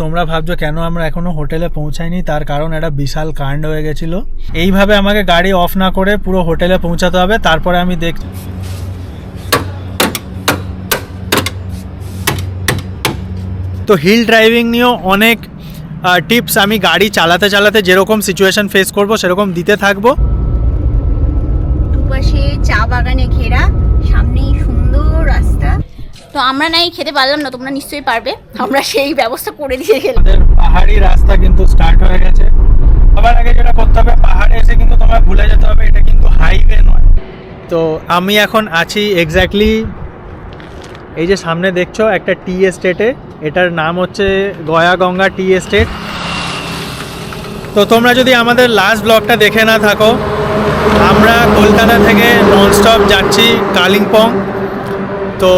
তোমরা ভাবছো কেন আমরা এখনো হোটেলে পৌঁছাইনি, তার কারণ একটা বিশাল কাণ্ড হয়ে গেছিল। এইভাবে আমাকে গাড়ি অফ না করে পুরো হোটেলে পৌঁছাতে হবে, তারপরে আমি তো হিল ড্রাইভিং নিয়েও অনেক টিপস আমি গাড়ি চালাতে চালাতে যেরকম সিচুয়েশন ফেস করব সেরকম দিতে থাকবো। দুপাশে চা বাগানে ঘেরা, সামনেই সুন্দর রাস্তা। তো আমরা নাই খেতে পারলাম না, তোমরা নিশ্চয়ই পারবে, আমরা সেই ব্যবস্থা করে দিয়ে গেলাম। পাহাড়ি রাস্তা কিন্তু স্টার্ট হয়ে গেছে। সবার আগে যেটা করতে হবে, পাহাড়ে এসে কিন্তু তোমার ভুলে যেতে হবে এটা কিন্তু হাইওয়ে নয়। তো আমি এখন আছি এক্স্যাক্টলি এই যে সামনে দেখছো একটা টি এস্টেটে, এটার নাম হচ্ছে গয়া গঙ্গা টি এস্টেট। তো তোমরা যদি আমাদের লাস্ট ব্লগটা দেখে না থাকো, আমরা কলকাতা থেকে ননস্টপ যাচ্ছি কালিম্পং। তো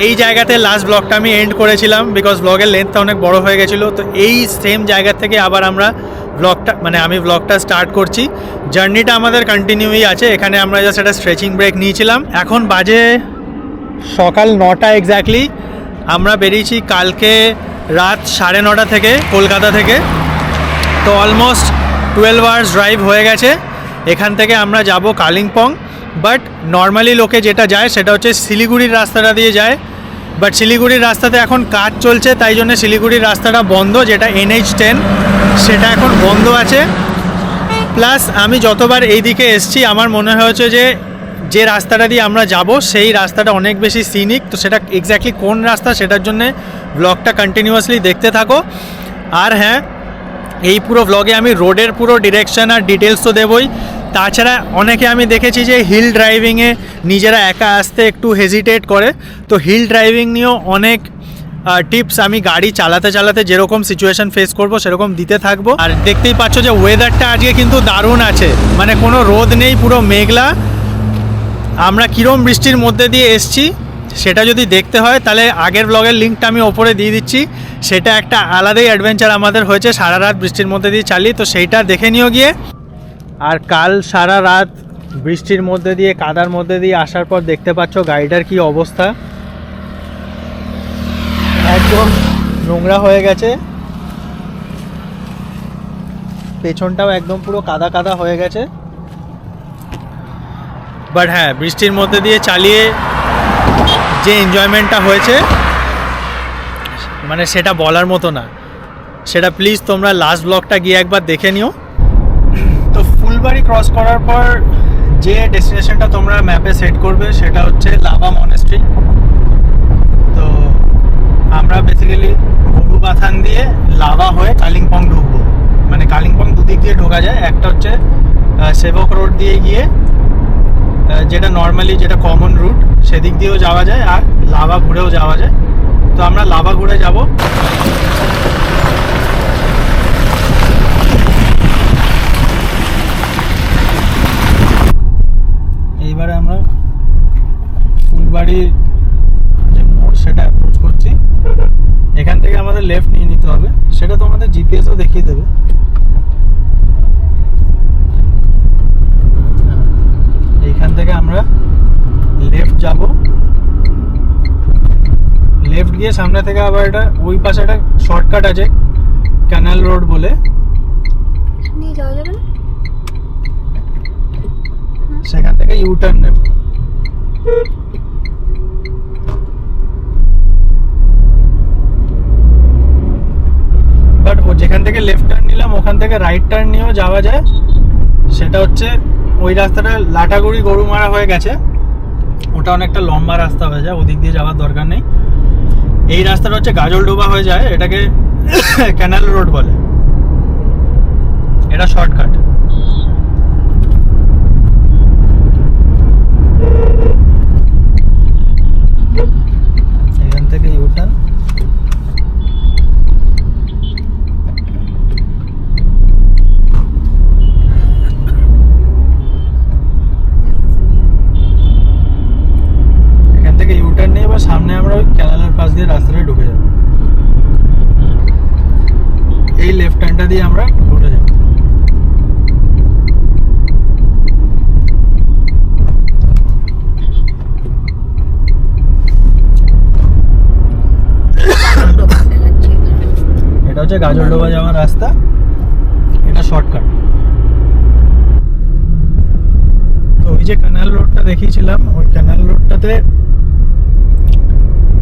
এই জায়গাতে লাস্ট ব্লগটা আমি এন্ড করেছিলাম, বিকজ ব্লগের লেন্থটা অনেক বড় হয়ে গেছিলো। তো এই সেম জায়গা থেকে আবার আমরা আমি ব্লগটা স্টার্ট করছি। জার্নিটা আমাদের কন্টিনিউই আছে, এখানে আমরা জাস্ট একটা স্ট্রেচিং ব্রেক নিয়েছিলাম। এখন বাজে সকাল 9টা এক্স্যাক্টলি। আমরা বেরিয়েছি কালকে রাত 9:30 থেকে কলকাতা থেকে। তো অলমোস্ট 12 আওয়ার্স ড্রাইভ হয়ে গেছে। এখান থেকে আমরা যাব কালিম্পং। বাট নর্মালি লোকে যেটা যায় সেটা হচ্ছে শিলিগুড়ির রাস্তাটা দিয়ে যায়। বাট শিলিগুড়ির রাস্তাতে এখন কাজ চলছে, তাই জন্য শিলিগুড়ির রাস্তাটা বন্ধ, যেটা NH10 সেটা এখন বন্ধ আছে। প্লাস আমি যতবার এই দিকে এসছি আমার মনে হয়েছে যে রাস্তাটা দিয়ে আমরা যাব সেই রাস্তাটা অনেক বেশি সিনিক। তো সেটা এক্স্যাক্টলি কোন রাস্তা সেটার জন্যে ব্লগটা কন্টিনিউয়াসলি দেখতে থাকো। আর হ্যাঁ, এই পুরো ব্লগে আমি রোডের পুরো ডিরেকশন আর ডিটেলস তো দেবই। তাছাড়া অনেকে আমি দেখেছি যে হিল ড্রাইভিংয়ে নিজেরা একা আসতে একটু হেজিটেট করে। তো হিল ড্রাইভিং নিয়েও অনেক টিপস আমি গাড়ি চালাতে চালাতে যেরকম সিচুয়েশন ফেস করব সেরকম দিতে থাকবো। আর দেখতেই পাচ্ছ যে ওয়েদারটা আজকে কিন্তু দারুণ আছে, মানে কোনো রোদ নেই, পুরো মেঘলা। আমরা কীরম বৃষ্টির মধ্যে দিয়ে এসছি সেটা যদি দেখতে হয় তাহলে আগের ব্লগের লিঙ্কটা আমি ওপরে দিয়ে দিচ্ছি। সেটা একটা আলাদাই অ্যাডভেঞ্চার আমাদের হয়েছে, সারা রাত বৃষ্টির মধ্যে দিয়ে চালিয়ে, তো সেইটা দেখে নিও গিয়ে। আর কাল সারা রাত বৃষ্টির মধ্যে দিয়ে কাদার মধ্যে দিয়ে আসার পর দেখতে পাচ্ছ গাড়িটার কি অবস্থা, একদম নোংরা হয়ে গেছে। পেছনটাও একদম পুরো কাদা কাদা হয়ে গেছে। বাট হ্যাঁ, বৃষ্টির মধ্যে দিয়ে চালিয়ে যে এনজয়মেন্টটা হয়েছে মানে সেটা বলার মতো না। সেটা প্লিজ তোমরা লাস্ট ব্লগটা গিয়ে একবার দেখে নিও। তো ফুলবাড়ি ক্রস করার পর যে ডেস্টিনেশনটা তোমরা ম্যাপে সেট করবে সেটা হচ্ছে লাভা মনেস্ট্রি। তো আমরা বেসিক্যালি গরুবাথান দিয়ে লাভা হয়ে কালিম্পং ঢুকবো। মানে কালিম্পং দুদিক দিয়ে ঢোকা যায়, একটা হচ্ছে সেবক রোড দিয়ে গিয়ে যেটা নর্মালি যেটা কমন রুট সেদিক দিয়েও যাওয়া যায়, আর লাভা ঘুরেও যাওয়া যায়। তো আমরা লাভা ঘুরে যাব। এইবারে আমরা ফুলবাড়ি যে মোড় সেটা অ্যাপ্রোচ করছি। এখান থেকে আমাদের লেফট নিয়ে নিতে হবে, সেটা তো আমাদের জিপিএসও দেখিয়ে দেবে। এইখান থেকে আমরা লেফট যাব, লেফট গিয়ে সামনে থেকে আবার এটা ওই পাশে একটা শর্টকাট আছে ক্যানাল রোড বলে, নিয়ে যাওয়া যাবে না, সেখান থেকে ইউটার্ন নেব। বাট ও যেখান থেকে লেফট টার্ন নিলাম ওখান থেকে রাইট টার্ন নিয়েও যাওয়া যায়। সেটা হচ্ছে ওই রাস্তাটা লাটাগুড়ি গরুমারা হয়ে গেছে, ওটা অনেকটা লম্বা রাস্তা হয়ে যায়, ওদিক দিয়ে যাওয়ার দরকার নেই। এই রাস্তাটা হচ্ছে গাজলডোবা হয়ে যায়, এটাকে ক্যানাল রোড বলে, এটা শর্টকাট। এখান থেকে ইউটার্ন। সামনে আমরা ওই ক্যানালের পাশ দিয়ে রাস্তাটা ঢুকে যাব, এই লেফট হ্যান্ডটা দিয়ে আমরা ঘুরে যাব। হচ্ছে গাজলডোবা যাওয়ার রাস্তা, এটা শর্টকাট। তো ওই যে ক্যানাল রোডটা দেখিয়েছিলাম, ওই ক্যানাল রোডটাতে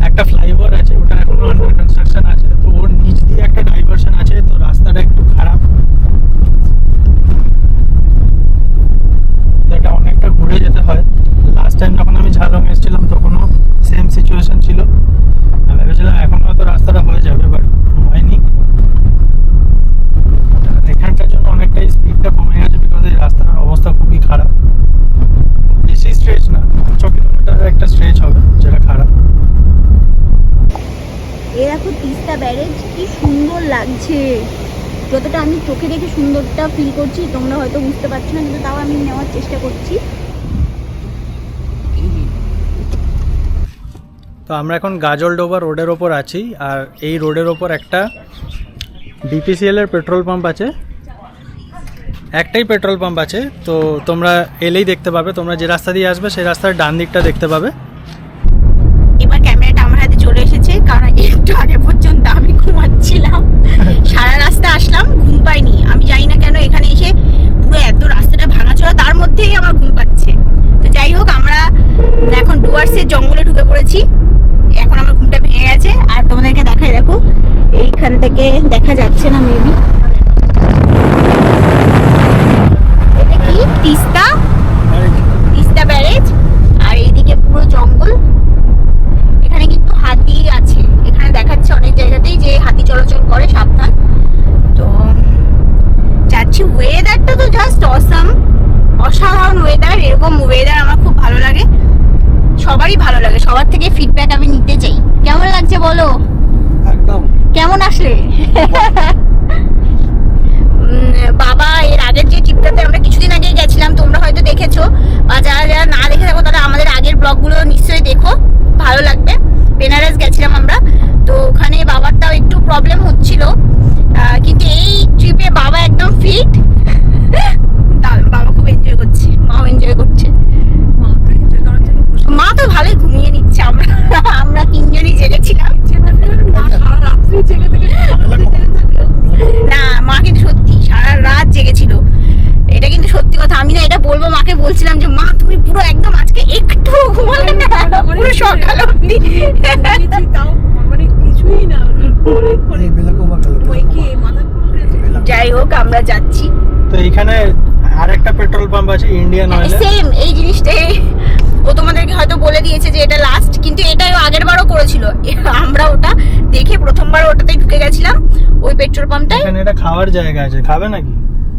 একটা ফ্লাইওভার আছে, ওটা এখনো আন্ডার কনস্ট্রাকশন আছে। তো ওর নিচ দিয়ে একটা ডাইভারশন আছে, তো রাস্তাটা একটু খারাপ, তো এটা অনেকটা ঘুরে যেতে হয়। লাস্ট টাইম যখন আমি ঝালং এসেছিলাম তখনও সেম সিচুয়েশন ছিল। আমি ভেবেছিলাম এখন হয়তো রাস্তাটা হয়ে যাবে, বাট হয়নি। এখানটার জন্য অনেকটাই স্পিডটা কমে গেছে, বিকজ এই রাস্তার অবস্থা খুবই খারাপ। বেশি স্ট্রেচ না, 5 কিলোমিটারের একটা স্ট্রেচ হবে যেটা খারাপ। এই দেখো তিস্তা ব্যারেজ, কি সুন্দর লাগছে। যতটা আমি চোখে দেখে সুন্দরটা ফিল করছি, তোমরা হয়তো বুঝতে পারছো না, কিন্তু তাও আমি নেওয়ার চেষ্টা করছি। তো আমরা এখন গাজলডোবা রোডের ওপর আছি, আর এই রোডের ওপর একটা BPCL এর পেট্রোল পাম্প আছে। একটাই পেট্রোল পাম্প আছে, তো তোমরা এলেই দেখতে পাবে। তোমরা যে রাস্তা দিয়ে আসবে সেই রাস্তার ডান দিকটা দেখতে পাবে। এবার ক্যামেরাটা আমার হাতে চলে এসেছে, কারণ একটু আগে পর্যন্ত আমি ঘুমাচ্ছিলাম। সারা রাস্তা আসলাম, ঘুম পাইনি। আমি জানি না কেন এখানে এসে পুরো এত রাস্তাটা ভাঙাচোরা, তার মধ্যেই আমার ঘুম পাচ্ছে। তো যাই হোক, আমরা এখন ডুয়ার্সের জঙ্গলে ঢুকে পড়েছি। এখন আমার ঘুমটা ভেঙে গেছে। আর তোমাদেরকে দেখাই, দেখো এইখান থেকে দেখা যাচ্ছে না মেবি, এটা কি তিস্তা ব্যারেজ, আর এইদিকে পুরো জঙ্গল। এখানে কিন্তু হাতি আছে, এখানে দেখাচ্ছে অনেক জায়গাতেই যে হাতি চলাচল করে, সাবধান। তো যাচ্ছি, ওয়েদারটা তো জাস্ট অসাম, অসাধারণ ওয়েদার। এরকম ওয়েদার আমার খুব ভালো লাগে, সবারই ভালো লাগে। সবার থেকে ফিডব্যাক আমি নিতে চাই। কেমন লাগছে বলো? একদম। কেমন আসলে? বাবা এর আগের যে ট্রিপটাতে আমরা কিছুদিন আগে গেছিলাম, তোমরা হয়তো দেখেছো, বা যারা যারা না দেখে থাকো তারা আমাদের আগের ব্লগগুলো নিশ্চয়ই দেখো, ভালো লাগবে। বেনারস গেছিলাম আমরা, তো ওখানে বাবারটাও একটু প্রবলেম হচ্ছিল, কিন্তু এই ট্রিপে বাবা একদম ফিট। বাবা খুব এনজয় করছে, মাও এনজয় করছে। মা তো ভালোই ঘুমিয়ে নিচ্ছে। আমরা তিনজনই জেগেছিলাম। না, মা কিন্তু সত্যি সারা রাত জেগেছিল, এটা কিন্তু সত্যি কথা। আমি না এটা বলবো, মাকে বলছিলাম যে মা তুমি পুরো একদম আজকে একটু ঘুমালে না, পুরো সকাল অবধি। যাই হোক, আমরা যাচ্ছি। তো এইখানে আরেকটা পেট্রোল পাম্প আছে, ইন্ডিয়ান অয়েল। সেম এই জিনিসটাই ও তোমাদেরকে হয়তো বলে দিয়েছে যে এটা লাস্ট, কিন্তু এটাই আগের বারও করেছিল। আমরা ওটা দেখে প্রথমবার ওটাতেই ঢুকে গেছিলাম, ওই পেট্রোল পাম্পটাই। এখানে একটা খাওয়ার জায়গা আছে, খাবে নাকি?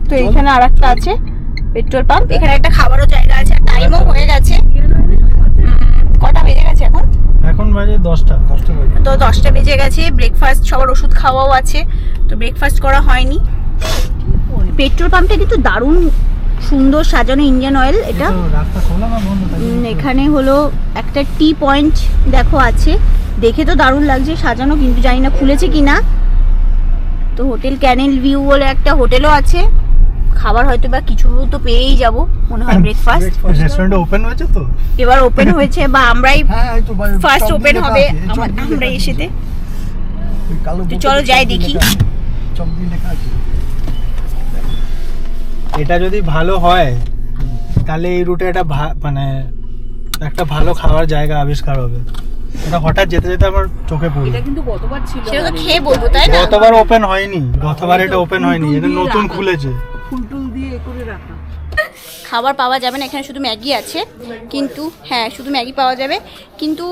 তো এখানে আরেকটা আছে পেট্রোল পাম্প, এখানে একটা খাবারও জায়গা আছে। টাইমও হয়ে গেছে, কটা বেজে গেছে এখন? এখন বাজে 10টা বাজে। তো 10টা বেজে গেছে। ব্রেকফাস্ট, সবার ওষুধ খাওয়াও আছে, তো ব্রেকফাস্ট করা হয়নি। পেট্রোল পাম্পটা কিন্তু দারুণ সুন্দর সাজানো, ইন্ডিয়ান অয়েল এটা। রাস্তা খোলা না বন্ধ থাকে? এখানে হলো একটা টি পয়েন্ট দেখো আছে, দেখে তো দারুণ লাগছে সাজানো, কিন্তু জানি না খুলেছে কিনা। তো হোটেল ক্যানেল ভিউ বলে একটা হোটেলও আছে, খাবার হয়তো বা কিছু তো পেয়েই যাব মনে হয়। ব্রেকফাস্ট রেস্টুরেন্ট ওপেন হয়েছে, তো এবার ওপেন হয়েছে, বা আমরাই ফার্স্ট ওপেন হবে আমরা এসেতে। তো চলো যাই দেখি। এটা যদি ভালো হয় তাহলে এই রুটে একটা মানে একটা ভালো খাওয়ার জায়গা আবিষ্কার হবে। এটা হঠাৎ যেতে যেতে আমার চোখে পড়লো। এটা কিন্তু গতবার ছিল, সেটা তো খেয়ে বলবো, তাই না? গতবার ওপেন হয়নি, গতবার এটা ওপেন হয়নি, এটা নতুন খুলেছে। ফুলটুল দিয়ে এ করে রাখা। খাবার পাওয়া যাবে না এখানে, শুধু ম্যাগি আছে। কিন্তু হ্যাঁ, শুধু ম্যাগি পাওয়া যাবে। কিন্তু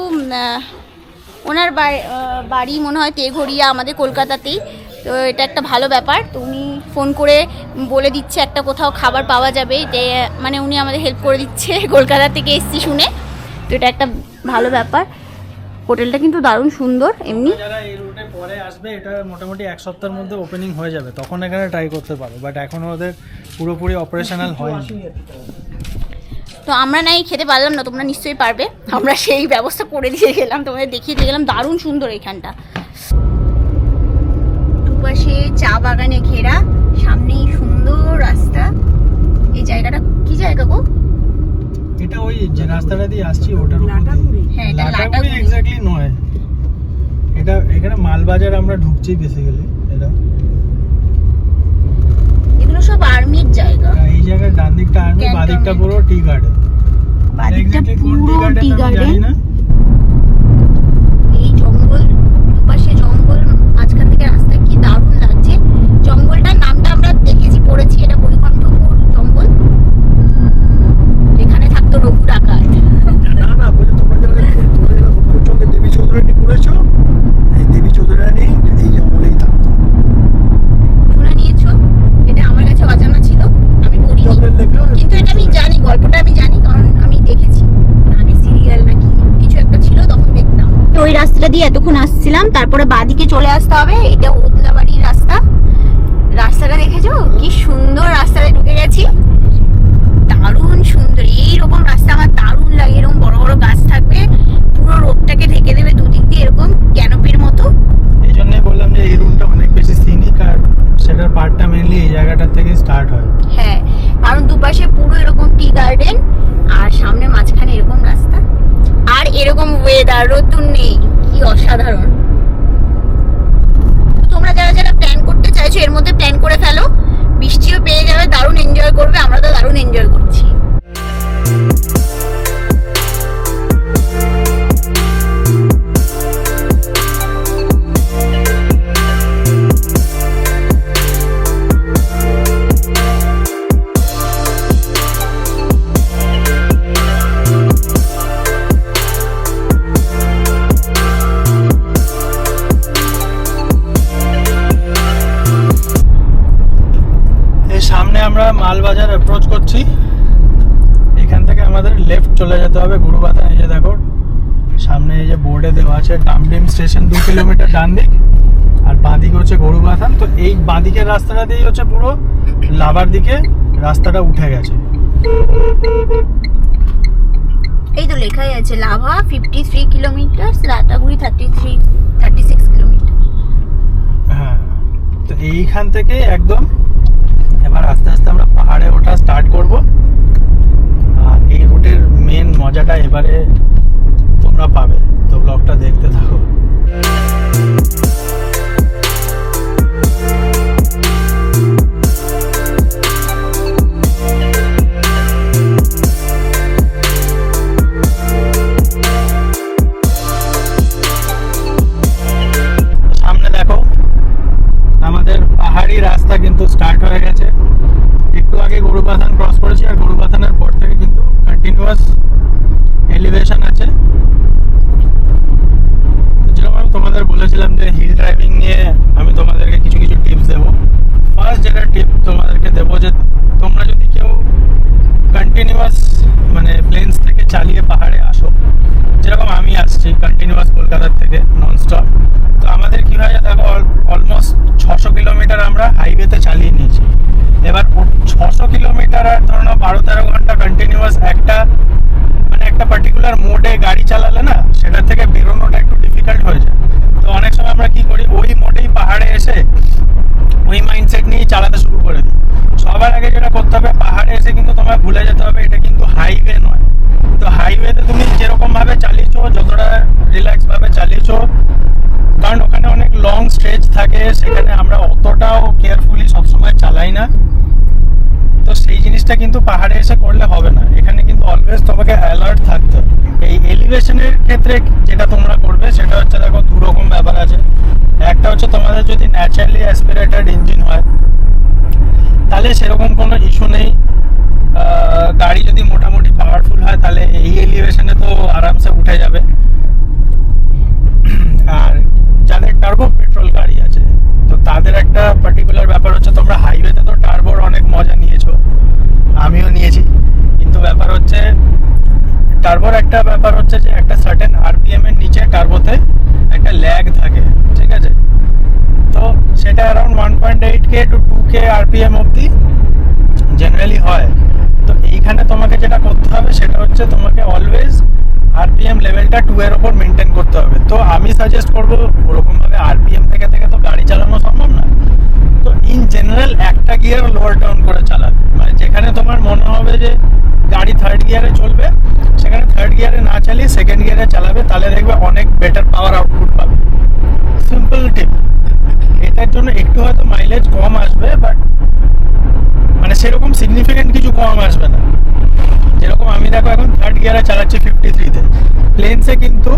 ওনার বাড়ি মনে হয় তেঘরিয়া, আমাদের কলকাতাতেই। তো এটা একটা ভালো ব্যাপার। তো উনি ফোন করে বলে দিচ্ছে একটা কোথাও খাবার পাওয়া যাবে, মানে উনি আমাদের হেল্প করে দিচ্ছে, কলকাতা থেকে এসছি শুনে। তো এটা একটা ভালো ব্যাপার। হোটেলটা কিন্তু দারুণ সুন্দর এমনি। যারা এই রুটে পরে আসবে, এটা মোটামুটি 1 সপ্তাহের মধ্যে ওপেনিং হয়ে যাবে, তখন এখানে ট্রাই করতে পারো, বাট এখনো ওদের পুরোপুরি অপারেশনাল হয়নি। তো আমরা নাই খেতে পারলাম না, তোমরা নিশ্চয়ই পারবে। আমরা সেই ব্যবস্থা করে দিয়ে গেলাম, তোমাদের দেখিয়ে দিয়ে গেলাম। দারুণ সুন্দর এখানটা, দুপাশে চা বাগানে ঘেরা, সামনেই সুন্দর রাস্তা। এই জায়গাটা কি জায়গা গো? এটা ওই যে রাস্তাটা দিয়ে আসছি ওটার উপর দিয়ে। হ্যাঁ, এটা লাটাগুড়ি এক্স্যাক্টলি নয়, এটা এখানে মালবাজার আমরা ঢুকছি বেসিক্যালি। এটা এগুলো সব আর্মির জায়গা। এই জায়গায় ডান দিকটা আর্মি, বাঁ দিকটা পুরো টি গার্ডেন। বাদিকটা পুরো টি গার্ডেন। জানি না। এই জঙ্গল, দুপাশে জঙ্গল, মাঝখান থেকে রাস্তা, কি দারুণ লাগছে। জঙ্গলটার নামটা আমরা দেখেছি, পড়েছি, এটা বৈকুণ্ঠপুর জঙ্গল। এখানে থাকতো রঘু ডাকাত। না না, বলে তোমরা যারা চন্দ্রের দেবী চৌধুরানী পড়েছো, এই দেবী চৌধুরানী এই জঙ্গলেই থাকতো। শুনে নিয়েছো? এটা আমার কাছে অজানা ছিল, আমি পড়িনি, কিন্তু এটা আমি জানি, গল্পটা আমি জানি, কারণ আমি দেখেছি আগে সিরিয়াল নাকি কিছু একটা ছিল, তখন দেখতাম। তো ওই রাস্তাটা দিয়ে এতক্ষণ আসছিলাম, তারপরে বাদিকে চলে আসতে হবে। এটা ওদলাবাড়ির রাস্তা। রাস্তাটা দেখেছো কি সুন্দর, রাস্তায় ঢুকে গেছি, দারুণ সুন্দর। এইরকম রাস্তা আমার দারুণ লাগে, এরকম বড় বড় গাছ থাকবে, পুরো রোডটাকে ঢেকে দেবে দুদিক দিয়ে, এরকম ক্যানোপির মতো। এই জন্যই বললাম যে এই রুটটা অনেক বেশি সিনিক, আর সেটার পার্টটা মেইনলি এই জায়গাটার থেকে স্টার্ট হয়। হ্যাঁ, কারণ দুপাশে পুরো এরকম টি গার্ডেন, আর সামনে মাঝখানে এরকম রাস্তা, আর এরকম ওয়েদার, রোদ্দুর নেই, কি অসাধারণ। তো তোমরা যারা যারা প্ল্যান করতে চাইছো এর মধ্যে প্ল্যান করে ফেলো, বৃষ্টিও পেয়ে যাবে, দারুণ এনজয় করবে। আমরা তো দারুণ এনজয় করছি। সামনে আমরা মালবাজার অ্যাপ্রোচ করছি। এখান থেকে আমাদের লেফট চলে যেতে হবে গুরুবাথান। এই যে দেখো সামনে এই যে বোর্ডে দেওয়া আছে ডামডিম স্টেশন 2 কিলোমিটার ডান দিক, আর বাঁ দিকে হচ্ছে গরুবাথান। তো এই বাঁ দিকের রাস্তাটা দিয়ে হচ্ছে পুরো লাভার দিকে রাস্তাটা উঠে গেছে। এই তো লেখাই আছে লাভা 53 কিলোমিটার, লাটাগুড়ি 36 কিলোমিটার। হ্যাঁ, তো এইখান থেকে একদম এবার আস্তে আস্তে আমরা পাহাড়ে ওঠা স্টার্ট করব। আর এই রুটের মেন মজাটা এবারে তোমরা পাবে, তো ব্লগটা দেখতে থাকো। সামনে দেখো আমাদের পাহাড়ি রাস্তা কিন্তু স্টার্ট হয়ে গেছে। একটু আগে গরুবাথান ক্রস করেছি, আর গরুবাথানের পর থেকে কিন্তু কন্টিনিউয়াস এলিভেশন আছে। যেরকম আমি তোমাদের বলেছিলাম যে হিল ড্রাইভিং নিয়ে আমি তোমাদেরকে কিছু কিছু টিপস দেবো। ফার্স্ট যেটা টিপ তোমাদেরকে দেবো, যে তোমরা যদি কেউ কন্টিনিউয়াস মানে প্লেনস থেকে চালিয়ে পাহাড়ে আসো, যেরকম আমি আসছি কন্টিনিউয়াস কলকাতার থেকে ননস্টপ, তো আমাদের কি হয় দেখো অলমোস্ট 600 কিলোমিটার আমরা হাইওয়েতে চালিয়ে নিয়েছি। এবার 600 কিলোমিটার আর ধরো 12-13 ঘন্টা কন্টিনিউয়াস একটা পার্টিকুলার মোডে গাড়ি চালালে না, সেটা থেকে বেরোনোটা একটু ডিফিকাল্ট হয়ে যায়। তো অনেক সময় আমরা কি করি, ওই মোডেই পাহাড়ে এসে ওই মাইন্ডসেট নিয়ে চালাতে শুরু করে দিই। সবার আগে যেটা করতে হবে, পাহাড়ে এসে কিন্তু তোমায় ভুলে যেতে হবে এটা কিন্তু হাইওয়ে নয়। তো হাইওয়েতে তুমি যেরকম ভাবে চালিয়েছো, যতটা রিল্যাক্স ভাবে চালিয়েছো, কারণ ওখানে অনেক লং স্ট্রেচ থাকে, সেখানে আমরা অতটাও কেয়ারফুলি সবসময় চালাই না। তো সেই জিনিসটা কিন্তু পাহাড়ে এসে করলে হবে না। এখানে কিন্তু অলওয়েজ তোমাকে অ্যালার্ট থাকতে হবে। এই এলিভেশনের ক্ষেত্রে যেটা তোমরা করবে সেটা হচ্ছে, দেখো দু রকম ব্যাপার আছে। একটা হচ্ছে তোমাদের যদি ন্যাচারালি অ্যাসপিরেটেড ইঞ্জিন হয় তাহলে সেরকম কোনো ইস্যু নেই। গাড়ি যদি মোটামুটি পাওয়ারফুল হয় তাহলে এই এলিভেশনে তো আরামসে উঠে যাবে। আর যাদের টার্বো পেট্রোল গাড়ি আছে, তো তাদের একটা পার্টিকুলার ব্যাপার হচ্ছে, তোমরা হাইওয়েতে তো টার্বোর অনেক মজা নিয়েছো, আমিও নিয়েছি, কিন্তু ব্যাপার হচ্ছে টার্বোর একটা ব্যাপার হচ্ছে যে একটা সার্টেন আরপিএম এর নিচে টার্বোতে একটা ল্যাগ থাকে, ঠিক আছে? তো সেটা around 1.8K to 2K RPM অবধি জেনারেলি হয়। তো এইখানে তোমাকে যেটা করতে হবে সেটা হচ্ছে তোমাকে অলওয়েজ আরপিএম লেভেলটা 2 এর ওপর মেনটেন করতে হবে। তো আমি সাজেস্ট করবো ওরকমভাবে আরপিএম থেকে তো গাড়ি চালানো সম্ভব না। তো ইন জেনারেল একটা গিয়ার লোয়ার ডাউন করে চালাবে, মানে যেখানে তোমার মনে হবে যে গাড়ি থার্ড গিয়ারে চলবে, সেখানে থার্ড গিয়ারে না চালিয়ে সেকেন্ড গিয়ারে চালাবে, তাহলে দেখবে অনেক বেটার পাওয়ার আউটপুট পাবে। সিম্পল টিপ, এটা এটার জন্য একটু হয়তো মাইলেজ কম আসবে, বাট মানে সেরকম সিগনিফিকেন্ট কিছু কম আসবে না। যেরকম আমি দেখো এখন থার্ড গিয়ারে চালাচ্ছি 53-তে, প্লেনসে কিন্তু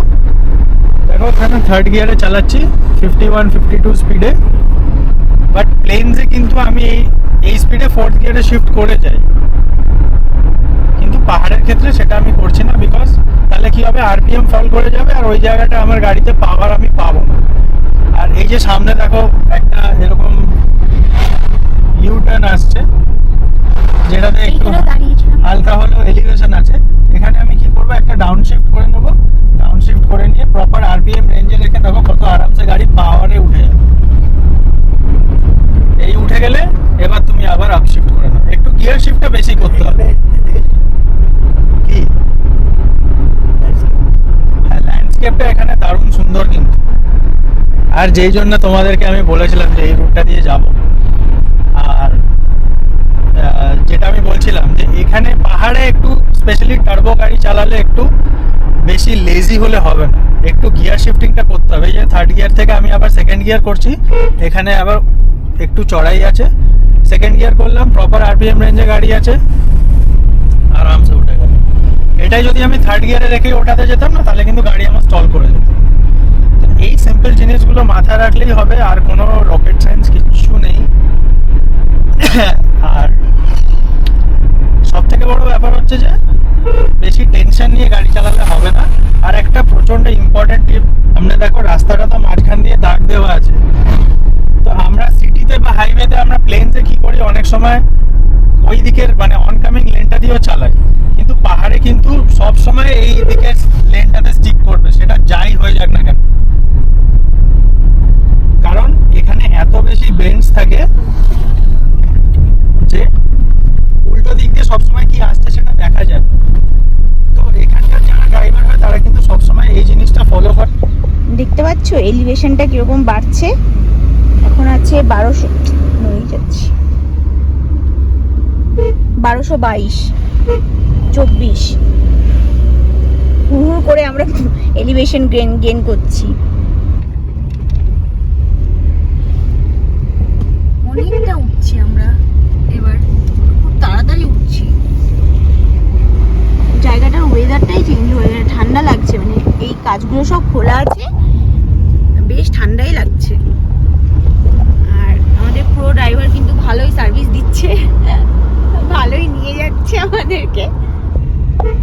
দেখো এখানে থার্ড গিয়ারে চালাচ্ছি 51-52 স্পিডে, বাট প্লেনসে কিন্তু আমি এই স্পিডে ফোর্থ গিয়ারে শিফট করে যাই। কিন্তু পাহাড়ের ক্ষেত্রে সেটা আমি করছি না, বিকজ তাহলে কি হবে, আরপিএম ফল করে যাবে আর ওই জায়গাটা আমার গাড়িতে পাওয়ার আমি পাবো না। আর এই যে সামনে দেখো একটা এরকম ইউ টার্ন আসছে, যেটাতে একটু এইখানে দাঁড়িয়েছিলাম। হালকা হলেও এলিভেশন আছে, এখানে আমি কি করবো, একটা ডাউন শিফট করে নেবো। ডাউন শিফট করে নিয়ে প্রপার আরপিএম রেঞ্জে রেখে দেখো কত আরামসে গাড়ি পাওয়ারে উঠে যাবে। এই উঠে গেলে এবার তুমি আবার আপ শিফট করে নাও, একটু গিয়ার শিফটটা বেশি করতে হবে। কি হ্যাঁ, ল্যান্ডস্কেপটা এখানে দারুণ সুন্দর কিন্তু। আর যেই জন্য তোমাদেরকে আমি বলেছিলাম যে এই রুটটা দিয়ে যাব। আর যেটা আমি বলছিলাম যে এখানে পাহাড়ে একটু স্পেশালি টার্বো গাড়ি চালালে একটু বেশি লেজি হলে হবে না, একটু গিয়ার শিফটিংটা করতে হবে। এই যে থার্ড গিয়ার থেকে আমি আবার সেকেন্ড গিয়ার করছি, এখানে আবার একটু চড়াই আছে, সেকেন্ড গিয়ার করলাম, প্রপার আরপিএম রেঞ্জে গাড়ি আছে, আরামসে উঠে গেল। এটাই যদি আমি থার্ড গিয়ারে রেখে ওঠাতে যেতাম না, তাহলে কিন্তু গাড়ি আমার স্টল করে যেত। এই সিম্পল জিনিসগুলো মাথায় রাখলেই হবে, আর কোনো রকেট সায়েন্স কিচ্ছু নেই। আর সব থেকে বড় ব্যাপার হচ্ছে যে বেশি টেনশন নিয়ে গাড়ি চালালে হবে না। আর একটা প্রচন্ড ইম্পর্টেন্ট টিপ, আমরা দেখো রাস্তাটা তো মাঝখান দিয়ে দাগ দেওয়া আছে, তো আমরা সিটিতে বা হাইওয়েতে আমরা প্লেনসে কি করি, অনেক সময় ওই দিকের মানে অনকামিং লেনটা দিয়েও চালাই, কিন্তু পাহাড়ে কিন্তু সব সময় এই দিকের লেনটাতে স্টিক করবে, সেটা যাই হয়ে যাক না কেন। কারণ এখানে এত বেশি বেন্ডস থাকে যে উল্টো দিক দিয়ে সবসময় কি আসছে সেটা দেখা যায়। তো এখানকার যারা ড্রাইভার হয় তারা কিন্তু সবসময় এই জিনিসটা ফলো করে। দেখতে পাচ্ছ এলিভেশনটা কিরকম বাড়ছে, এখন আছে 1200, নড়েই যাচ্ছে 1222, 24, হুড় করে আমরা এলিভেশন গেন করছি। অনেকটা উঠছি আমরা এবার, খুব তাড়াতাড়ি উঠছি। জায়গাটার ওয়েদারটাই চেঞ্জ হয়ে গেছে, ঠান্ডা লাগছে, মানে এই কাজগুলো সব খোলা আছে, বেশ ঠান্ডাই লাগছে। আর আমাদের প্রো ড্রাইভার কিন্তু ভালোই সার্ভিস দিচ্ছে, ভালোই নিয়ে যাচ্ছে আমাদেরকে।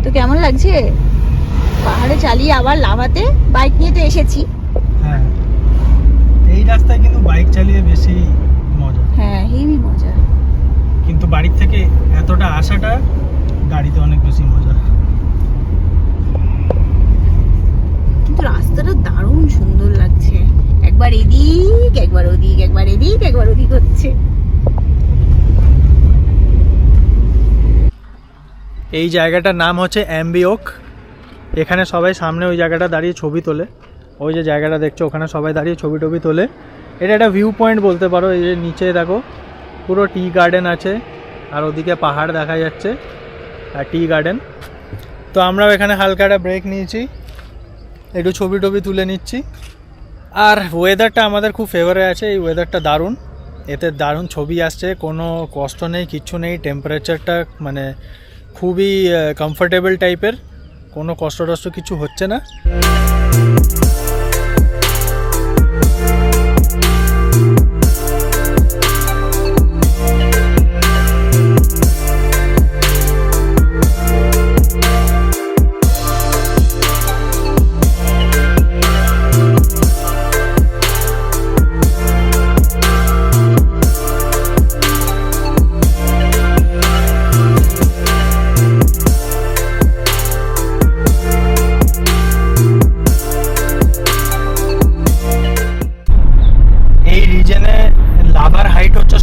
তো কেমন লাগছে পাহাড়ে চালিয়ে আবার লাভাতে? বাইক নিয়ে তো এসেছি। হ্যাঁ, এই রাস্তায় কিন্তু বাইক চালিয়ে বেশি মজা। হ্যাঁ, হেভি মজা। কিন্তু বাড়ির থেকে এতটা আসাটা গাড়িতে অনেক বেশি মজা। কিন্তু রাস্তাটা দারুণ সুন্দর লাগছে, একবার এদিক একবার ওদিক, একবার এদিক একবার ওদিক হচ্ছে। এই জায়গাটার নাম হচ্ছে অ্যাম্বিওক। এখানে সবাই সামনে ওই জায়গাটা দাঁড়িয়ে ছবি তোলে, ওই যে জায়গাটা দেখছো ওখানে সবাই দাঁড়িয়ে ছবি টবি তোলে। এটা একটা ভিউ পয়েন্ট বলতে পারো। এই যে নিচে দেখো পুরো টি গার্ডেন আছে, আর ওদিকে পাহাড় দেখা যাচ্ছে আর টি গার্ডেন। তো আমরাও এখানে হালকা একটা ব্রেক নিয়েছি, একটু ছবি টবি তুলে নিচ্ছি। আর ওয়েদারটা আমাদের খুব ফেভারে আছে, এই ওয়েদারটা দারুণ, এতে দারুণ ছবি আসছে, কোনো কষ্ট নেই, কিচ্ছু নেই। টেম্পারেচারটা মানে খুবই কমফোর্টেবল টাইপের, কোনো কষ্ট টষ্ট কিছু হচ্ছে না।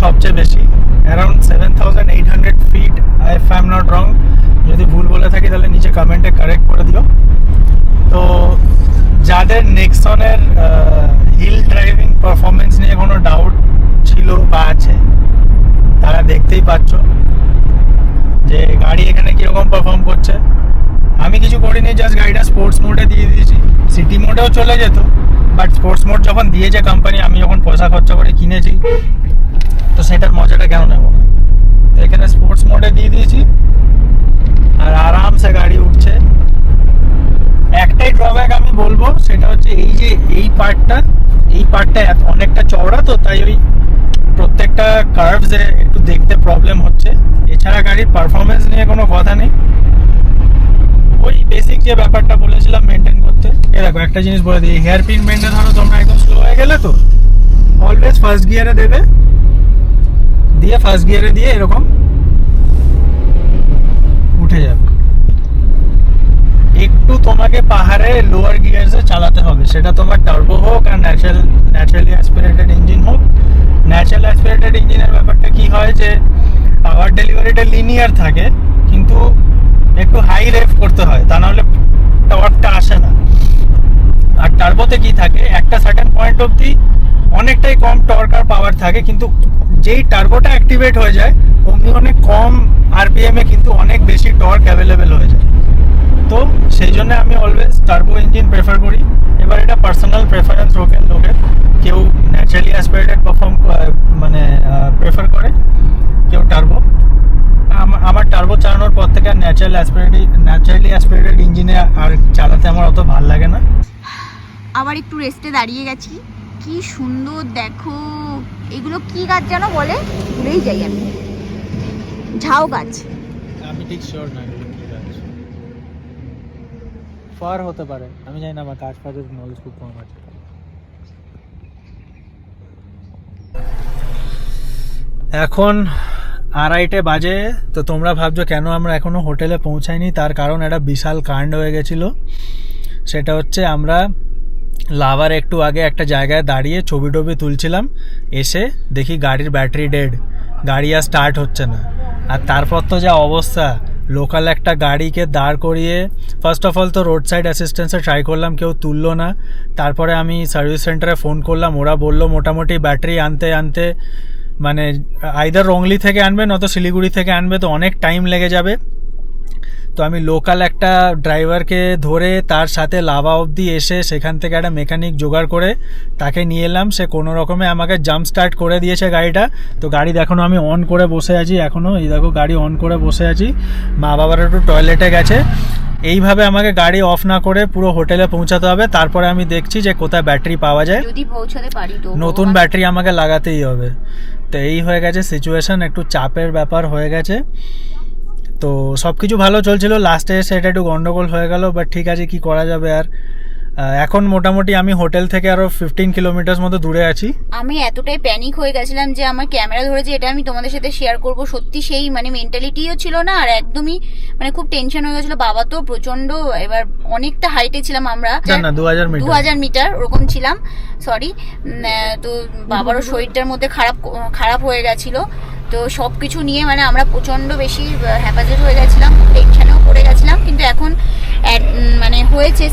সবচেয়ে বেশি around 7800 feet, if I am not wrong. যদি ভুল বলে থাকি তাহলে নিচে কমেন্টে কারেক্ট করে দিও। তো যাদের নেক্সনের হিল ড্রাইভিং পারফরমেন্স নিয়ে কোনো ডাউট ছিল বা আছে, তারা দেখতেই পাচ্ছ যে গাড়ি এখানে কীরকম পারফর্ম করছে। আমি কিছু করিনি, জাস্ট গাড়িটা স্পোর্টস মোডে দিয়ে দিয়েছি, সিটি মোডেও চলে যেত, বাট স্পোর্টস মোড যখন দিয়েছে কোম্পানি, আমি যখন পয়সা খরচা করে কিনেছি, তো সেটার মজাটা কেন নেব না। তো এখানে স্পোর্টস মোডে দিয়ে দিয়েছি আর আরামসে গাড়ি উঠছে। একটাই ড্রব্যাক আমি বলবো, সেটা হচ্ছে এই যে এই পার্টটা অনেকটা চওড়া, তো তাই ওই প্রত্যেকটা কার্ভসে একটু দেখতে প্রবলেম হচ্ছে। এছাড়া গাড়ির পারফরমেন্স নিয়ে কোনো কথা নেই, ওই বেসিক যে ব্যাপারটা বলেছিলাম মেনটেন করতে। এ দেখো একটা জিনিস বলে দিই, হেয়ার পিন বেন্ডে ধরো তোমরা একদম স্লো হয়ে গেলে, তো অলওয়েজ ফার্স্ট গিয়ারে দেবে, দিয়ে ফার্স্ট গিয়ারে দিয়ে এরকম উঠে যাবে। একটু তোমাকে পাহাড়ে লোয়ার গিয়ার্সে চালাতে হবে, সেটা তোমার টার্বো হোক আর ন্যাচারালি অ্যাসপিরেটেড ইঞ্জিন হোক। ন্যাচারাল অ্যাসপিরেটেড ইঞ্জিনের ব্যাপারটা কি হয় যে পাওয়ার ডেলিভারিটা লিনিয়ার থাকে, কিন্তু একটু হাই রেভ করতে হয়, তা নাহলে টর্কটা আসে না। আর টার্বোতে কি থাকে, একটা সার্টেন পয়েন্ট অবধি অনেকটাই কম টর্ক আর পাওয়ার থাকে, কিন্তু যেই টার্বোটা অ্যাক্টিভেট হয়ে যায় অমনি অনেক কম আরপিএমে কিন্তু অনেক বেশি টর্ক অ্যাভেলেবেল হয়ে যায়। তো সেই জন্য আমি অলওয়েজ টার্বো ইঞ্জিন প্রেফার করি। এবার এটা পার্সোনাল প্রেফারেন্স লোকের, কেউ ন্যাচারালি অ্যাসপিরেটেড মানে প্রেফার করে, কেউ টার্বো। আমার টার্বো চালানোর পর থেকে ন্যাচারালি অ্যাসপিরেটেড ইঞ্জিনে আর চালাতে আমার অত ভালো লাগে না। আবার একটু রেস্টে দাঁড়িয়ে গেছি। কি সুন্দর দেখো, এগুলো কি গাছ যেন বলে, ভুলেই যাই আমি। ঝাউ গাছ। আমি ঠিক শিওর না কি গাছ, ফার হতে পারে, আমি জানি না, আমার গাছ ফাছের নলেজ খুব কম আছে। এখন 2:30 বাজে। তো তোমরা ভাবছো কেন আমরা এখনো হোটেলে পৌঁছাইনি, তার কারণ একটা বিশাল কাণ্ড হয়ে গেছিলো। সেটা হচ্ছে আমরা লাভার একটু আগে একটা জায়গায় দাঁড়িয়ে ছবি টবি তুলছিলাম, এসে দেখি গাড়ির ব্যাটারি ডেড, গাড়ি আর স্টার্ট হচ্ছে না। আর তারপর তো যা অবস্থা, লোকাল একটা গাড়িকে দাঁড় করিয়ে ফার্স্ট অফ অল তো রোড সাইড অ্যাসিস্ট্যান্সে ট্রাই করলাম, কেউ তুললো না। তারপরে আমি সার্ভিস সেন্টারে ফোন করলাম, ওরা বললো মোটামুটি ব্যাটারি আনতে মানে আইদার রংলি থেকে আনবে নয়তো শিলিগুড়ি থেকে আনবে, তো অনেক টাইম লেগে যাবে। তো আমি লোকাল একটা ড্রাইভারকে ধরে তার সাথে লাভা অবধি এসে সেখান থেকে একটা মেকানিক জোগাড় করে তাকে নিয়ে এলাম। সে কোনো রকমে আমাকে জাম্প স্টার্ট করে দিয়েছে গাড়িটা। তো গাড়ি এখনও আমি অন করে বসে আছি, এখনও এই দেখো গাড়ি অন করে বসে আছি। মা বাবারা একটু টয়লেটে গেছে। এইভাবে আমাকে গাড়ি অফ না করে পুরো হোটেলে পৌঁছাতে হবে, তারপরে আমি দেখছি যে কোথায় ব্যাটারি পাওয়া যায়। যদি পৌঁছাতে পারি তো নতুন ব্যাটারি আমাকে লাগাতেই হবে। তো এই হয়ে গেছে সিচুয়েশন, একটু চাপের ব্যাপার হয়ে গেছে। তো সব কিছু ভালো চলছিল, লাস্টে এসে এটা একটু গন্ডগোল হয়ে গেল, বাট ঠিক আছে, কি করা যাবে আর। এখন মোটামুটি আমি হোটেল থেকে আরো 15 কিলোমিটার মতো দূরে আছি। আমি এতটাই প্যানিক হয়ে গেছিলাম যে আমার ক্যামেরা ধরে যে এটা আমি তোমাদের সাথে শেয়ার করব, সত্যি সেই মানে মেন্টালিটিও ছিল না, আর একদমই মানে খুব টেনশন হয়ে গেছিল। বাবা তো প্রচন্ড, এবার অনেকটা হাইটে ছিলাম আমরা, না 2000 মিটার ওরকম ছিলাম, সরি। তো বাবারও শরীরটার মধ্যে খারাপ হয়ে গেছিল। তো সব কিছু নিয়ে মানে আমরা প্রচন্ড বেশি হ্যাপাজেট হয়ে গেছিলাম, টেনশনেও পড়ে গেছিলাম। কিন্তু এখন মানে হয়েছে,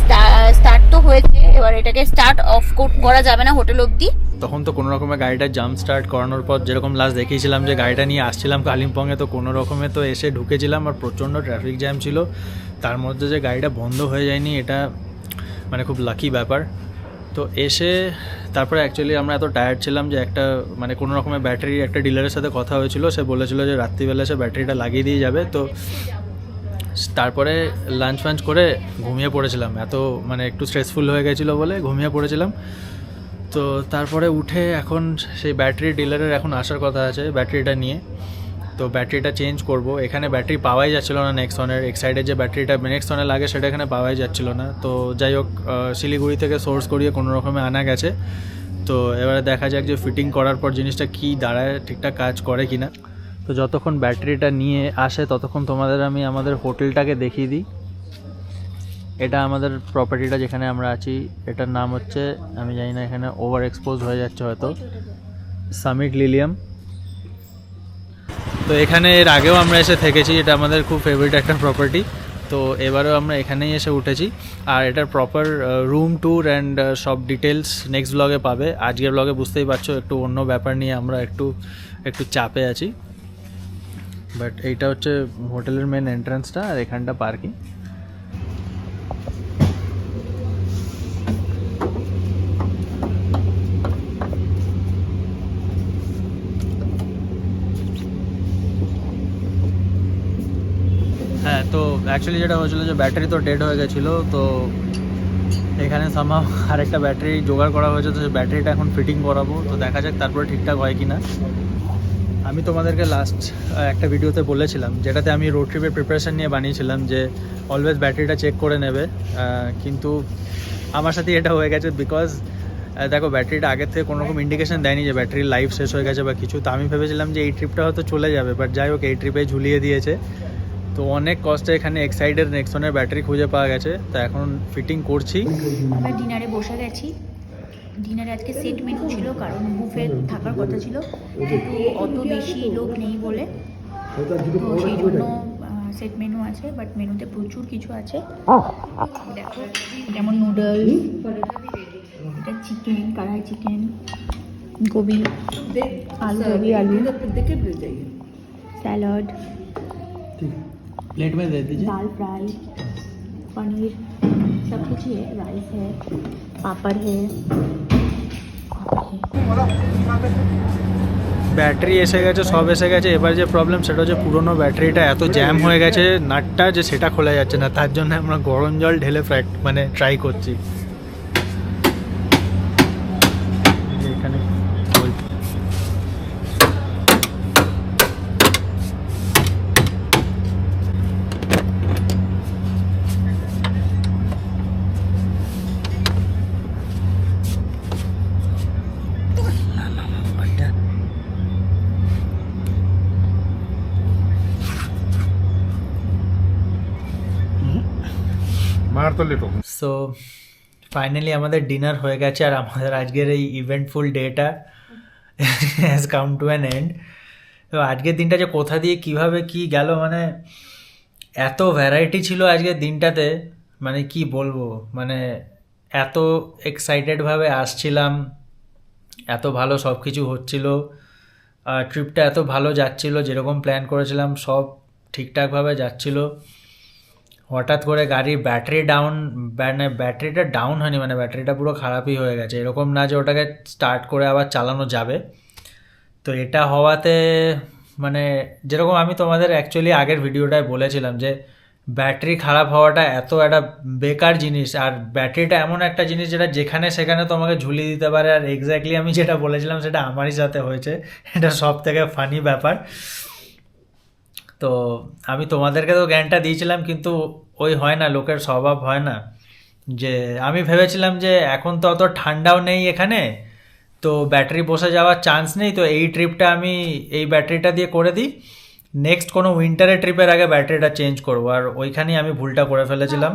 স্টার্ট তো হয়েছে, এবার এটাকে স্টার্ট অফ করা যাবে না হোটেল অবধি। তখন তো কোনো রকমের গাড়িটা জাম্প স্টার্ট করানোর পর যেরকম লাস্ট দেখিয়েছিলাম যে গাড়িটা নিয়ে আসছিলাম কালিম্পংয়ে, তো কোনো রকমে তো এসে ঢুকেছিলাম, আর প্রচণ্ড ট্রাফিক জ্যাম ছিল। তার মধ্যে যে গাড়িটা বন্ধ হয়ে যায়নি, এটা মানে খুব লাকি ব্যাপার। তো এসে তারপরে অ্যাকচুয়ালি আমরা এত টায়ার্ড ছিলাম যে একটা মানে কোনো রকমের ব্যাটারি একটা ডিলারের সাথে কথা হয়েছিল, সে বলেছিল যে রাত্রিবেলা সে ব্যাটারিটা লাগিয়ে দিয়ে যাবে। তো তারপরে লাঞ্চ ফাঞ্চ করে ঘুমিয়ে পড়েছিলাম, এত মানে একটু স্ট্রেসফুল হয়ে গেছিলো বলে ঘুমিয়ে পড়েছিলাম। তো তারপরে উঠে এখন সেই ব্যাটারি ডিলারের এখন আসার কথা আছে ব্যাটারিটা নিয়ে। তো ব্যাটারিটা চেঞ্জ করব, এখানে ব্যাটারি পাওয়াই যাচ্ছিলো না নেক্সনের, এক সাইডে যে ব্যাটারিটা নেক্সনে লাগে সেটা এখানে পাওয়াই যাচ্ছিলো না। তো যাই হোক শিলিগুড়ি থেকে সোর্স করিয়ে কোনো রকমে আনা গেছে। তো এবারে দেখা যাক যে ফিটিং করার পর জিনিসটা কি দাঁড়ায়, ঠিকঠাক কাজ করে কিনা। তো যতক্ষণ ব্যাটারিটা নিয়ে আসে ততক্ষণ তোমাদের আমি আমাদের হোটেলটাকে দেখিয়ে দিই। এটা আমাদের প্রপার্টিটা যেখানে আমরা আছি, এটার নাম হচ্ছে, আমি জানি না এখানে ওভার এক্সপোজ হয়ে যাচ্ছে হয়তো, সামিট লিলিয়াম। তো এখানে এর আগেও আমরা এসে থেকেছি, এটা আমাদের খুব ফেভারিট একটা প্রপার্টি। তো এবারেও আমরা এখানেই এসে উঠেছি। আর এটার প্রপার রুম ট্যুর অ্যান্ড সব ডিটেলস নেক্সট ব্লগে পাবে। আজকের ব্লগে বুঝতেই পারছো একটু অন্য ব্যাপার নিয়ে আমরা একটু চাপে আছি। বাট এইটা হচ্ছে হোটেলের মেন এন্ট্রান্সটা, আর এখানটা পার্কিং। তো অ্যাকচুয়ালি যেটা হয়েছিল যে ব্যাটারি তো ডেড হয়ে গেছিলো, তো এখানে সামহাও আরেকটা ব্যাটারি জোগাড় করা হয়েছে, তো সেই ব্যাটারিটা এখন ফিটিং করাবো। তো দেখা যাক তারপরে ঠিকঠাক হয় কি না। আমি তোমাদেরকে লাস্ট একটা ভিডিওতে বলেছিলাম, যেটাতে আমি রোড ট্রিপের প্রিপারেশান নিয়ে বানিয়েছিলাম, যে অলওয়েজ ব্যাটারিটা চেক করে নেবে। কিন্তু আমার সাথে এটা হয়ে গেছে, বিকজ দেখো ব্যাটারিটা আগের থেকে কোনো রকম ইন্ডিকেশন দেয়নি যে ব্যাটারির লাইফ শেষ হয়ে গেছে বা কিছু। তো আমি ভেবেছিলাম যে এই ট্রিপটা হয়তো চলে যাবে, বাট যাই হোক এই ট্রিপে ঝুলিয়ে দিয়েছে। তো অনেক কষ্টে এখানে এক্সাইডের নেক্সনের ব্যাটারি খুঁজে পাওয়া গেছে, তো এখন ফিটিং করছি। আমরা ডিনারে বসে গেছি। ডিনারে আজকে সেট মেনু ছিল, কারণ বুফে থাকার কথা ছিল, কিন্তু অত বেশি লোক নেই বলে, তো সেই জন্য সেট মেনু আছে। বাট মেনুতে প্রচুর কিছু আছে, দেখো যেমন নুডলস, এটা চিকেন, কড়াই চিকেন, গোবি, आलू गोभी, आलू देखे मिल जाइए। सैलड, प्लेट में दे दीजिए। दाल फ्राई, पनीर, सब कुछ ही है। राइस है, पापड़ है। ব্যাটারি এসে গেছে, সব এসে গেছে। এবার যে প্রবলেম সেটা হচ্ছে পুরোনো ব্যাটারিটা এত জ্যাম হয়ে গেছে নাটটা, যে সেটা খোলা যাচ্ছে না। তার জন্য আমরা গরম জল ঢেলে ট্রাই করছি। এখানে সো ফাইনালি আমাদের ডিনার হয়ে গেছে, আর আমাদের আজকের এই eventful data has come to an end. তো আজকের দিনটা যে কোথা দিয়ে কীভাবে কি গেল, মানে এত ভ্যারাইটি ছিল আজকের দিনটাতে, মানে কি বলবো, মানে এত এক্সাইটেডভাবে আসছিলাম, এত ভালো সব কিছু হচ্ছিল, ট্রিপটা এত ভালো যাচ্ছিল, যেরকম প্ল্যান করেছিলাম সব ঠিকঠাকভাবে যাচ্ছিল। হঠাৎ করে গাড়ির ব্যাটারি ডাউন, মানে ব্যাটারিটা ডাউন হয়নি, মানে ব্যাটারিটা পুরো খারাপই হয়ে গেছে, এরকম না যে ওটাকে স্টার্ট করে আবার চালানো যাবে। তো এটা হওয়াতে মানে যেরকম আমি তোমাদের অ্যাকচুয়ালি আগের ভিডিওটায় বলেছিলাম যে ব্যাটারি খারাপ হওয়াটা এত একটা বেকার জিনিস, আর ব্যাটারিটা এমন একটা জিনিস যেটা যেখানে সেখানে তোমাকে ঝুলিয়ে দিতে পারে। আর এক্স্যাক্টলি আমি যেটা বলেছিলাম সেটা আমারই সাথে হয়েছে, এটা সব থেকে ফানি ব্যাপার। তো আমি তোমাদেরকে তো জ্ঞানটা দিয়েছিলাম, কিন্তু ওই হয় না, লোকের স্বভাব হয় না। যে আমি ভেবেছিলাম যে এখন তো অত ঠান্ডাও নেই এখানে, তো ব্যাটারি বসে যাওয়ার চান্স নেই, তো এই ট্রিপটা আমি এই ব্যাটারিটা দিয়ে করে দিই, নেক্সট কোনো উইন্টারের ট্রিপের আগে ব্যাটারিটা চেঞ্জ করবো। আর ওইখানেই আমি ভুলটা করে ফেলেছিলাম।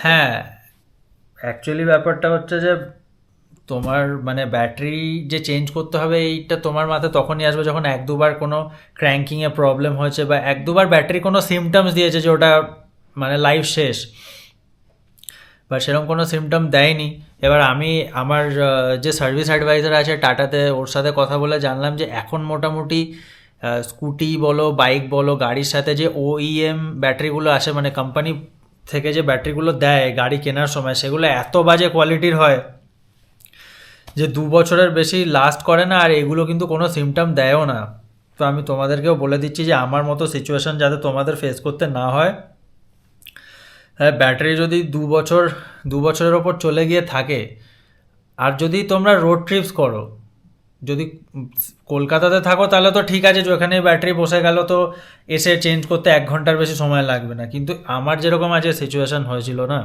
হ্যাঁ, অ্যাকচুয়ালি ব্যাপারটা হচ্ছে যে তোমার মানে ব্যাটারি যে চেঞ্জ করতে হবে এইটা তোমার মাথায় তখনই আসবে যখন এক দুবার কোনো ক্র্যাঙ্কিংয়ে প্রবলেম হয়েছে, বা এক দুবার ব্যাটারি কোনো সিমটমস দিয়েছে যে ওটা মানে লাইফ শেষ, বা সেরকম কোনো সিমটম দেয়নি। এবার আমি আমার যে সার্ভিস অ্যাডভাইজার আছে টাটাতে, ওর সাথে কথা বলে জানলাম যে এখন মোটামুটি স্কুটি বলো, বাইক বলো, গাড়ির সাথে যে OEM ব্যাটারিগুলো আসে, মানে কোম্পানি থেকে যে ব্যাটারিগুলো দেয় গাড়ি কেনার সময়, সেগুলো এত বাজে কোয়ালিটির হয় যে 2 বছরের বেশি লাস্ট করে না, আর এগুলো কিন্তু কোনো সিমটম দেয়ও না। তো আমি তোমাদেরকেও বলে দিচ্ছি যে আমার মতো সিচুয়েশান যাতে তোমাদের ফেস করতে না হয়। হ্যাঁ, ব্যাটারি যদি 2 বছরের ওপর চলে গিয়ে থাকে, আর যদি তোমরা রোড ট্রিপস করো, যদি কলকাতাতে থাকো তাহলে তো ঠিক আছে, যে ওখানে ব্যাটারি বসে গেল তো এসে চেঞ্জ করতে 1 ঘন্টার বেশি সময় লাগবে না। কিন্তু আমার যেরকম আজকে সিচুয়েশান হয়েছিল না,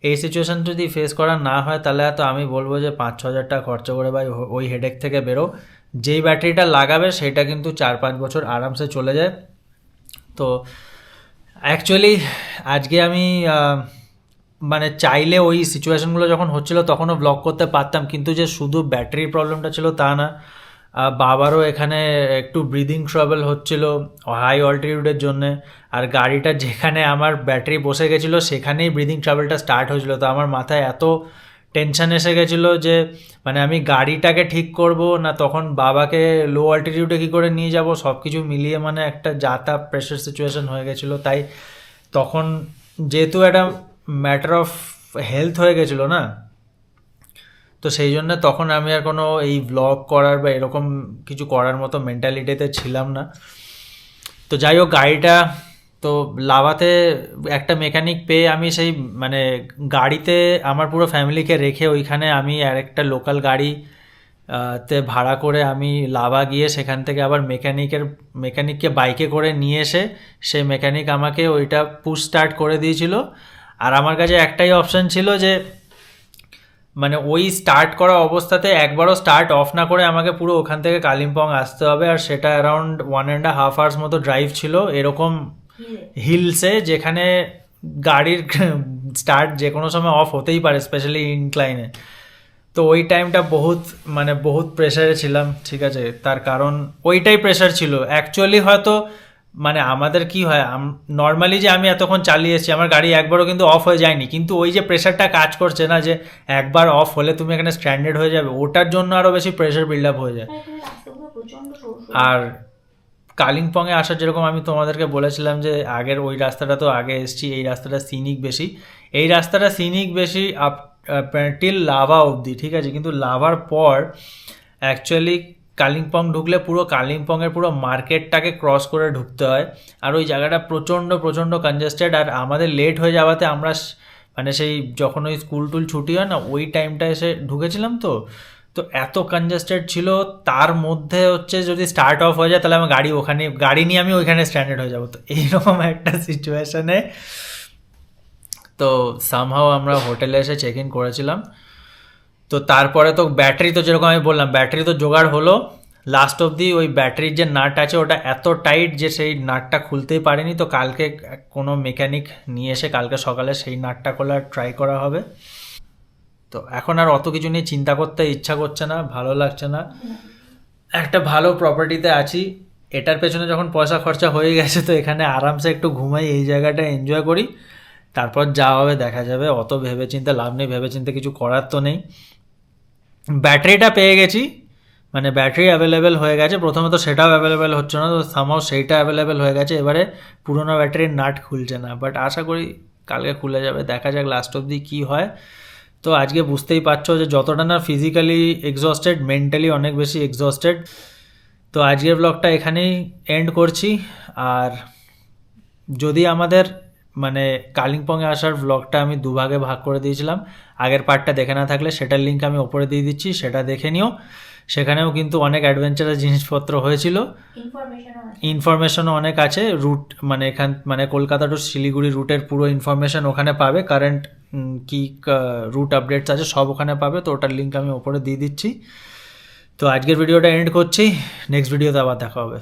এই সিচুয়েশান যদি ফেস করা না হয় তাহলে তো আমি বলবো যে 5-6 হাজার টাকা খরচা করে ভাই ওই হেডেক থেকে বেরো। যেই ব্যাটারিটা লাগাবে সেটা কিন্তু 4-5 বছর আরামসে চলে যায়। তো অ্যাকচুয়ালি আজকে আমি মানে চাইলে ওই সিচুয়েশানগুলো যখন হচ্ছিলো তখনও ব্লগ করতে পারতাম, কিন্তু যে শুধু ব্যাটারির প্রবলেমটা ছিল তা না, বাবারও এখানে একটু ব্রিদিং ট্রাবল হচ্ছিল হাই অল্টিটিউডের জন্যে, আর গাড়িটা যেখানে আমার ব্যাটারি বসে গেছিলো সেখানেই ব্রিদিং ট্রাবলটা স্টার্ট হয়েছিল। তো আমার মাথায় এত টেনশান এসে গেছিলো যে মানে আমি গাড়িটাকে ঠিক করব না, তখন বাবাকে লো অল্টিটিউডে কী করে নিয়ে যাব, সব কিছু মিলিয়ে মানে একটা যাতা প্রেশার সিচুয়েশান হয়ে গেছিলো। তাই তখন যেহেতু একটা ম্যাটার অফ হেলথ হয়ে গেছিলো না, তো সেই জন্য তখন আমি আর কোনো এই ব্লগ করার বা এরকম কিছু করার মতো মেন্টালিটিতে ছিলাম না। তো যাই হোক গাড়িটা তো লাভাতে একটা মেকানিক পেয়ে আমি সেই মানে গাড়িতে আমার পুরো ফ্যামিলিকে রেখে ওইখানে আমি আরেকটা লোকাল গাড়ি তে ভাড়া করে আমি লাভা গিয়ে সেখান থেকে আবার মেকানিককে বাইকে করে নিয়ে এসে সেই মেকানিক আমাকে ওইটা পুশ স্টার্ট করে দিয়েছিল। আর আমার কাছে একটাই অপশান ছিল যে মানে ওই স্টার্ট করা অবস্থাতে একবারও স্টার্ট অফ না করে আমাকে পুরো ওখান থেকে কালিম্পং আসতে হবে। আর সেটা অ্যারাউন্ড 1.5 আওয়ার্স মতো ড্রাইভ ছিল এরকম হিলসে, যেখানে গাড়ির স্টার্ট যে কোনো সময় অফ হতেই পারে, স্পেশালি ইনক্লাইনে। তো ওই টাইমটা বহুত প্রেশারে ছিলাম, ঠিক আছে। তার কারণ ওইটাই প্রেশার ছিল অ্যাকচুয়ালি। হয়তো মানে আমাদের কি হয় নর্মালি যে আমি এতক্ষণ চালিয়ে এসেছি আমার গাড়ি একবারও কিন্তু অফ হয়ে যায়নি, কিন্তু ওই যে প্রেশারটা কাজ করছে না যে একবার অফ হলে তুমি এখানে স্ট্র্যান্ডেড হয়ে যাবে, ওটার জন্য আরও বেশি প্রেশার বিল্ড আপ হয়ে যায়। আর কালিম্পংয়ে আসার যেরকম আমি তোমাদেরকে বলেছিলাম যে আগের ওই রাস্তাটা তো আগে এসেছি, এই রাস্তাটা সিনিক বেশি, এই রাস্তাটা সিনিক বেশি আপ টিল লাভা অবধি, ঠিক আছে। কিন্তু লাভার পর অ্যাকচুয়ালি কালিম্পং ঢুকলে পুরো কালিম্পংয়ের পুরো মার্কেটটাকে ক্রস করে ঢুকতে হয়। আর ওই জায়গাটা প্রচণ্ড কনজেস্টেড। আর আমাদের লেট হয়ে যাওয়াতে আমরা মানে সেই যখন ওই স্কুল টুল ছুটি হয় না ওই টাইমটা এসে ঢুকেছিলাম, তো এত কনজেস্টেড ছিল। তার মধ্যে হচ্ছে যদি স্টার্ট অফ হয়ে যায় তাহলে আমার গাড়ি নিয়ে আমি ওইখানে স্ট্যান্ডার্ড হয়ে যাবো। তো এইরকম একটা সিচুয়েশনে তো সামহাও আমরা হোটেলে এসে চেক ইন করেছিলাম। তো তারপরে তো ব্যাটারি তো যেরকম আমি বললাম ব্যাটারি তো জোগাড় হলো লাস্ট অবধি। ওই ব্যাটারির যে নাট আছে ওটা এত টাইট যে সেই নাটটা খুলতেই পারিনি। তো কালকে কোনো মেকানিক নিয়ে এসে কালকে সকালে সেই নাটটা খোলার ট্রাই করা হবে। তো এখন আর অত কিছু নিয়ে চিন্তা করতে ইচ্ছা করছে না, ভালো লাগছে না। একটা ভালো প্রপার্টিতে আছি, এটার পেছনে যখন পয়সা খরচা হয়ে গেছে তো এখানে আরামসে একটু ঘুমাই, এই জায়গাটা এনজয় করি, তারপর যা হবে দেখা যাবে। অত ভেবেচিন্তে লাভ নেই, ভেবেচিন্তে কিছু করার তো নেই। ব্যাটারিটা পেয়ে গেছি, মানে ব্যাটারি অ্যাভেলেবেল হয়ে গেছে। প্রথমে তো সেটাও অ্যাভেলেবেল হচ্ছে না, তো সামহাও সেইটা অ্যাভেলেবেল হয়ে গেছে। এবারে পুরোনো ব্যাটারির নাট খুলছে না, বাট আশা করি কালকে খুলে যাবে, দেখা যাক লাস্ট অবধি কী হয়। তো আজকে বুঝতেই পারছো যে যতটা না ফিজিক্যালি এক্সস্টেড, মেন্টালি অনেক বেশি এক্সস্টেড। তো আজকের ব্লগটা এখানেই এন্ড করছি। আর যদি আমাদের মানে কালিম্পংয়ে আসার ব্লগটা আমি দুভাগে ভাগ করে দিয়েছিলাম, আগের পার্টটা দেখে না থাকলে সেটার লিঙ্ক আমি ওপরে দিয়ে দিচ্ছি, সেটা দেখে নিও। সেখানেও কিন্তু অনেক অ্যাডভেঞ্চারাস জিনিসপত্র হয়েছিল, ইনফরমেশনও অনেক আছে। রুট মানে কলকাতা টু শিলিগুড়ি রুটের পুরো ইনফরমেশন ওখানে পাবে, কারেন্ট কি রুট আপডেটস আছে সব ওখানে পাবে। তো ওটার লিঙ্ক আমি ওপরে দিয়ে দিচ্ছি। তো আজকের ভিডিওটা এন্ড করছি, নেক্সট ভিডিওতে আবার দেখা হবে।